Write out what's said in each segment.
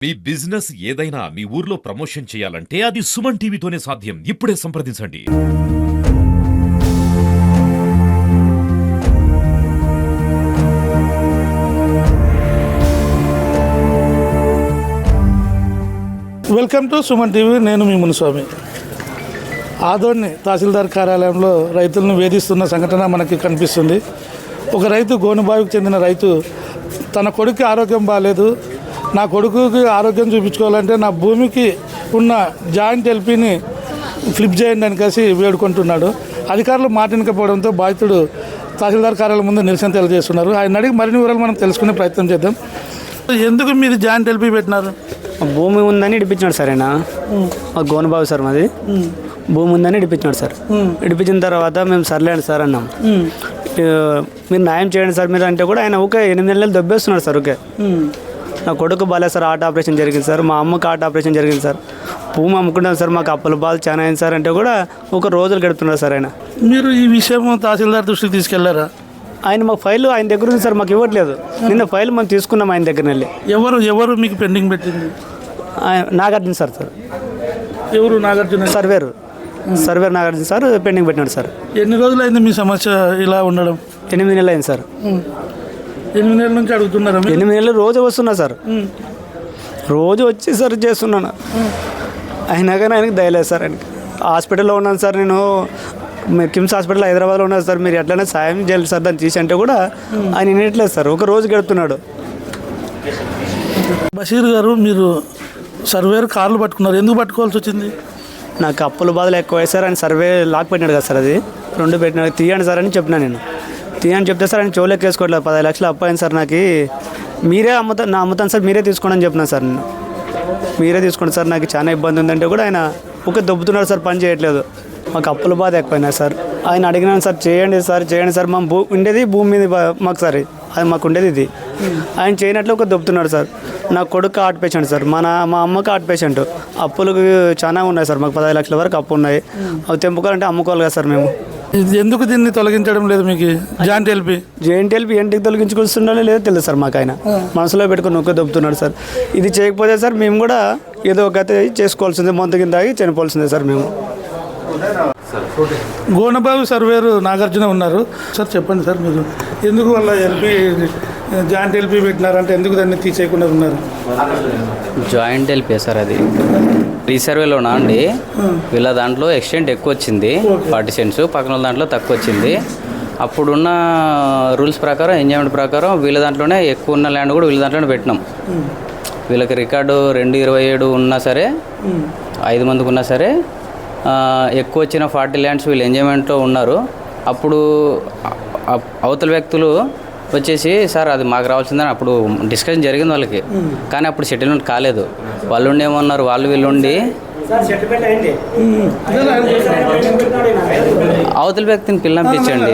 మీ business ఏదైనా మీ ఊర్లో promotion చేయాలంటే అది సుమన్ టీవీతోనే సాధ్యం. ఇప్పుడే సంప్రదించండి. Welcome to Suman TV. నేను మీ మునుస్వామి. ఆదోని తహసీల్దార్ కార్యాలయంలో రైతులను వేధిస్తున్న సంఘటన మనకి కనిపిస్తుంది. ఒక రైతు గోనుబావికి చెందిన రైతు తన కొడుకు ఆరోగ్యం బాగాలేదు, నా కొడుకుకి ఆరోగ్యం చూపించుకోవాలంటే నా భూమికి ఉన్న జాయింట్ ఎల్పీని ఫ్లిప్ చేయండి అని కలిసి వేడుకుంటున్నాడు. అధికారులు మాటినకపోవడంతో బాధితుడు తహసీల్దార్ కార్యాలయం ముందు నిరసన తెలియజేస్తున్నారు. ఆయన అడిగి మరిన్ని వివరాలు మనం తెలుసుకునే ప్రయత్నం చేద్దాం. ఎందుకు మీరు జాయింట్ ఎల్పీ పెట్టినారు? భూమి ఉందని ఇడిపించినాడు సార్. ఆయన మా గోనుబాబు సార్ మాది. భూమి ఉందని ఇడిపించినాడు సార్. ఇడిపించిన తర్వాత మేము సర్లేండి సార్ అన్నాం. మీరు న్యాయం చేయండి సార్ మీరు అంటే కూడా ఆయన ఓకే 8 నెలలు దొబ్బేస్తున్నాడు సార్. ఓకే నా కొడుకు బాలేదు సార్, హార్ట్ ఆపరేషన్ జరిగింది సార్, మా అమ్మకి హార్ట్ ఆపరేషన్ జరిగింది సార్, భూమి అమ్ముకుంటాం సార్, మాకు అప్పుల బాధలు చాలా అయింది సార్ అంటే కూడా ఒక రోజులు గడుపుతున్నారు సార్. ఆయన మీరు ఈ విషయం తహసీల్దార్ దృష్టికి తీసుకెళ్లారా? ఆయన మాకు ఫైల్ ఆయన దగ్గర ఉంది సార్, మాకు ఇవ్వట్లేదు. నిన్న ఫైల్ మనం తీసుకున్నాం ఆయన దగ్గర వెళ్ళి. ఎవరు మీకు పెండింగ్ పెట్టింది? నాగార్జున సార్. ఎవరు Nagarjuna? Surveyor Nagarjuna sir pending పెట్టినాడు సార్. ఎన్ని రోజులైంది మీ సమస్య ఇలా ఉండడం? 8 నెలలు అయింది సార్. 8 నెలల నుంచి అడుగుతున్నారా? 8 నెలలు రోజు వస్తున్నా సార్, రోజు వచ్చి సార్ చేస్తున్నాను. అయినా కానీ ఆయనకి దయలేదు సార్. ఆయనకి హాస్పిటల్లో ఉన్నాను సార్, నేను కిమ్స్ హాస్పిటల్ హైదరాబాద్లో ఉన్నాను సార్, మీరు ఎట్లయినా సాయం చేయాలి సార్ దాన్ని తీసి అంటే కూడా ఆయన వినట్లేదు సార్. ఒక రోజు గడుపుతున్నాడు. బషీర్ గారు, మీరు సర్వేర్ కార్లు పట్టుకున్నారు, ఎందుకు పట్టుకోవాల్సి వచ్చింది? నాకు అప్పుల బాధలు ఎక్కువ సార్. ఆయన సర్వే లాక్ పెట్టినాడు కదా సార్, అది 2 పెట్టినాడు. తీయండి సార్ అని చెప్పినా నేను. తీయని చెప్తే సార్ ఆయన చెవులోకి వేసుకోవట్లేదు. 15 లక్షలు అప్పు అయింది సార్ నాకు, మీరే అమ్ముతాను సార్, మీరే తీసుకోండి అని చెప్పినా సార్. నేను మీరే తీసుకోండి సార్, నాకు చాలా ఇబ్బంది ఉందంటే కూడా ఆయన ఒక దొబ్బుతున్నాడు సార్, పని చేయట్లేదు. మాకు అప్పుల బాధ ఎక్కువైనా సార్. ఆయన అడిగినాను సార్, చేయండి సార్, మా ఉండేది భూమి మీద మాకు సార్, అది మాకు ఉండేది ఇది. ఆయన చేయనట్లు ఒక దొబ్బుతున్నాడు సార్. నా కొడుకు హార్ట్ పేషెంట్ సార్, మా అమ్మకి హార్ట్ పేషెంట్. అప్పులు చాలా ఉన్నాయి సార్, మాకు 15 లక్షల వరకు అప్పు ఉన్నాయి. అవి తెంపుకోవాలంటే అమ్ముకోవాలి కదా సార్ మేము. ఎందుకు దీన్ని తొలగించడం లేదు మీకు? జాయింట్ ఎల్పీ ఎంటికి తొలగించుకొస్తున్నాడో లేదో తెలియదు సార్ మాకు. ఆయన మనసులో పెట్టుకుని నొక్క దొబ్బుతున్నాడు సార్. ఇది చేయకపోతే సార్ మేము కూడా ఏదో ఒక చేసుకోవాల్సిందే, మొంత కింద ఆగి చనిపోవాల్సిందే సార్ మేము. గోనబాబు సర్వేరు నాగార్జున ఉన్నారు సార్, చెప్పండి సార్, మీరు ఎందుకు వాళ్ళ ఎల్పీ జాయింట్ ఎల్పీ పెట్టినారంటే ఎందుకు దాన్ని తీసేయకుండా ఉన్నారు? జాయింట్ ఎల్పీ సార్, అది రీసర్వేలోనా అండి. వీళ్ళ దాంట్లో ఎక్స్టెంట్ ఎక్కువ వచ్చింది, 40 సెంట్స్, పక్కన దాంట్లో తక్కువ వచ్చింది. అప్పుడున్న రూల్స్ ప్రకారం, ఎంజాయ్మెంట్ ప్రకారం వీళ్ళ దాంట్లోనే ఎక్కువ ఉన్న ల్యాండ్ కూడా వీళ్ళ దాంట్లోనే పెట్టినాం. వీళ్ళకి రికార్డు 2/27 ఉన్నా సరే, 5 మందికి ఉన్నా సరే, ఎక్కువ వచ్చిన 40 ల్యాండ్స్ వీళ్ళు ఎంజాయ్మెంట్లో ఉన్నారు. అప్పుడు అవతల వ్యక్తులు వచ్చేసి సార్ అది మాకు రావాల్సిందని అప్పుడు డిస్కషన్ జరిగింది వాళ్ళకి, కానీ అప్పుడు సెటిల్మెంట్ కాలేదు. వాళ్ళు ఉండి ఏమన్నారు, వీళ్ళు ఉండి అవతల వ్యక్తిని పిల్లంపించండి,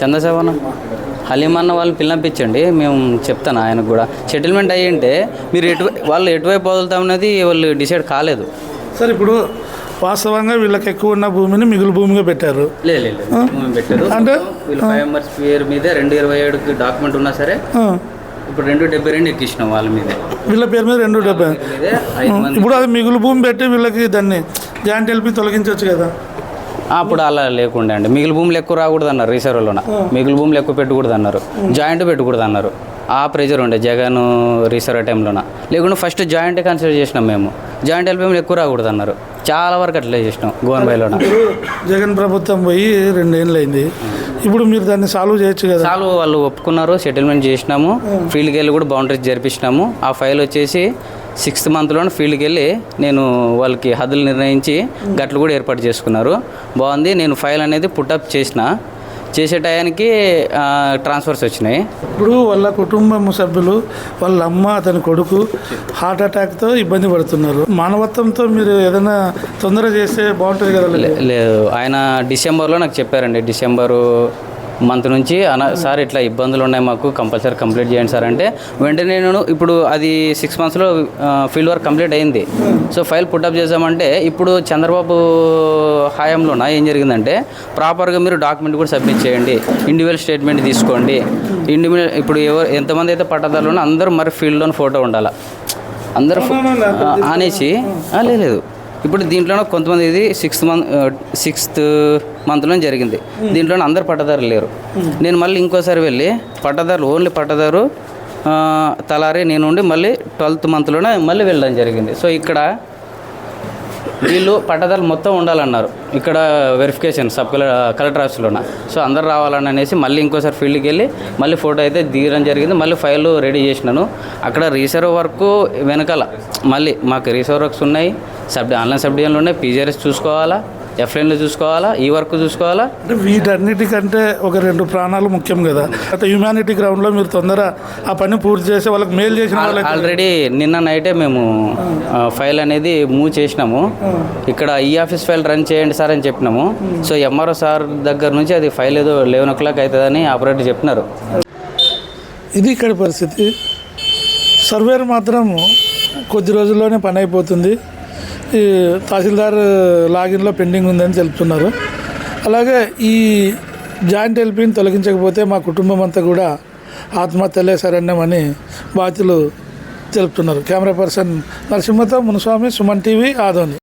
చంద్రశేఖరన్న హలీమన్న వాళ్ళని పిల్లంపించండి, మేము చెప్తాను ఆయనకు కూడా. సెటిల్మెంట్ అయ్యింటే మీరు వాళ్ళు ఎటువైపు వదులుతామనేది వాళ్ళు డిసైడ్ కాలేదు సార్. ఇప్పుడు వాస్తవంగా వీళ్ళకి ఎక్కువ ఉన్న భూమిని మిగులు భూమిగా పెట్టారు. లేదు పెట్టారు. అంటే వీళ్ళు 5 మెంబర్స్ పేరు మీద 2/27 డాక్యుమెంట్ ఉన్నా సరే ఇప్పుడు 2/72 ఎక్కించినాం వాళ్ళ మీద. వీళ్ళ పేరు మీద 2/70. ఇప్పుడు అది మిగులు భూమి పెట్టి వీళ్ళకి దాన్ని జాయింట్ ఎల్పీ తొలగించవచ్చు కదా? అప్పుడు అలా లేకుండా అండి, మిగులు భూములు ఎక్కువ రాకూడదు అన్నారు రీసర్వేలోన. మిగులు భూములు ఎక్కువ పెట్టకూడదు అన్నారు, జాయింట్ పెట్టకూడదు అన్నారు. ఆ ప్రెజర్ ఉండే జగన్ రీసర్వే టైంలోన. లేకుండా ఫస్ట్ జాయింట్ కన్సిడర్ చేసినాం మేము, జాయింట్ ఎల్పీ ఎక్కువ రాకూడదు అన్నారు. చాలా వరకు అట్లే చేసినాం గోన్బాయిలోన. జగన్ ప్రభుత్వం పోయి 2 ఏళ్ళు అయింది, ఇప్పుడు మీరు దాన్ని సాల్వ్ చేయొచ్చు కదా? సాల్వ్ వాళ్ళు ఒప్పుకున్నారు, సెటిల్మెంట్ చేసినాము, ఫీల్డ్కి వెళ్ళి కూడా బౌండరీస్ జరిపించినాము. ఆ ఫైల్ వచ్చేసి 6th మంత్లోనే ఫీల్డ్కి వెళ్ళి నేను వాళ్ళకి హద్దులు నిర్ణయించి గట్లు కూడా ఏర్పాటు చేసుకున్నారు. బాగుంది. నేను ఫైల్ అనేది పుట్టప్ చేసే టయానికి ట్రాన్స్ఫర్స్ వచ్చినాయి. ఇప్పుడు వాళ్ళ కుటుంబం సభ్యులు, వాళ్ళ అమ్మ, అతని కొడుకు హార్ట్ అటాక్తో ఇబ్బంది పడుతున్నారు. మానవత్వంతో మీరు ఏదైనా తొందర చేస్తే బాగుంటుంది కదా? లేదు, ఆయన డిసెంబర్లో నాకు చెప్పారండి, డిసెంబరు మంత్ నుంచి సార్ ఇట్లా ఇబ్బందులు ఉన్నాయి మాకు, కంపల్సరీ కంప్లీట్ చేయండి సార్ అంటే వెంటనే నేను ఇప్పుడు అది 6 మంత్స్లో ఫీల్డ్ వర్క్ కంప్లీట్ అయింది. సో ఫైల్ పుట్టప్ చేసామంటే ఇప్పుడు చంద్రబాబు హయాంలోన ఏం జరిగిందంటే ప్రాపర్గా మీరు డాక్యుమెంట్ కూడా సబ్మిట్ చేయండి, ఇండివిజువల్ స్టేట్మెంట్ తీసుకోండి, ఇప్పుడు ఎంతమంది అయితే పట్టదారులు అందరూ మరి ఫీల్డ్లోని ఫోటో ఉండాలి. అందరు అనేసి లేదు ఇప్పుడు దీంట్లోనే కొంతమంది ఇది సిక్స్త్ మంత్లో జరిగింది. దీంట్లోనే అందరు పట్టదారులు లేరు. నేను మళ్ళీ ఇంకోసారి వెళ్ళి పట్టదారులు ఓన్లీ పట్టదారు తలారి నేను ఉండి మళ్ళీ 12th మంత్లోనే మళ్ళీ వెళ్ళడం జరిగింది. సో ఇక్కడ వీళ్ళు పట్టదారులు మొత్తం ఉండాలన్నారు ఇక్కడ వెరిఫికేషన్ కలెక్టర్ ఆఫీస్లోన. సో అందరు రావాలని అనేసి మళ్ళీ ఇంకోసారి ఫీల్డ్కి వెళ్ళి మళ్ళీ ఫోటో అయితే దిగడం జరిగింది. మళ్ళీ ఫైల్ రెడీ చేసినాను. అక్కడ రీసర్వ్ వర్క్ వెనకాల మళ్ళీ మాకు రీసర్వ్ వర్క్స్ ఉన్నాయి, ఆన్లైన్ సబ్డివిజన్లు ఉన్నాయి, పీజీఆర్ఎస్ చూసుకోవాలా, ఎఫ్లైన్లు చూసుకోవాలా, ఈ వర్క్ చూసుకోవాలా. అంటే వీటన్నిటికంటే ఒక 2 ప్రాణాలు ముఖ్యం కదా. అంటే హ్యూమానిటీ గ్రౌండ్లో మీరు తొందర ఆ పని పూర్తి చేసి వాళ్ళకి మెయిల్ చేసిన వాళ్ళకి ఆల్రెడీ నిన్న నైటే మేము ఫైల్ అనేది మూవ్ చేసినాము. ఇక్కడ ఈ ఆఫీస్ ఫైల్ రన్ చేయండి సార్ అని చెప్పినాము. సో ఎంఆర్ఓ సార్ దగ్గర నుంచి అది ఫైల్ ఏదో 11 o'clock అవుతుందని ఆపరేటర్ చెప్పినారు. ఇది ఇక్కడ పరిస్థితి. సర్వేర్ మాత్రం కొద్ది రోజుల్లోనే పని అయిపోతుంది. ఈ తహసీల్దార్ లాగిన్లో పెండింగ్ ఉందని తెలుపుతున్నారు. అలాగే ఈ జాయింట్ ఎల్పీని తొలగించకపోతే మా కుటుంబం అంతా కూడా ఆత్మహత్యలే శరణ్యమని బాధితులు తెలుపుతున్నారు. కెమెరా పర్సన్ నరసింహతో మునుస్వామి, సుమన్ టీవీ, ఆదోని.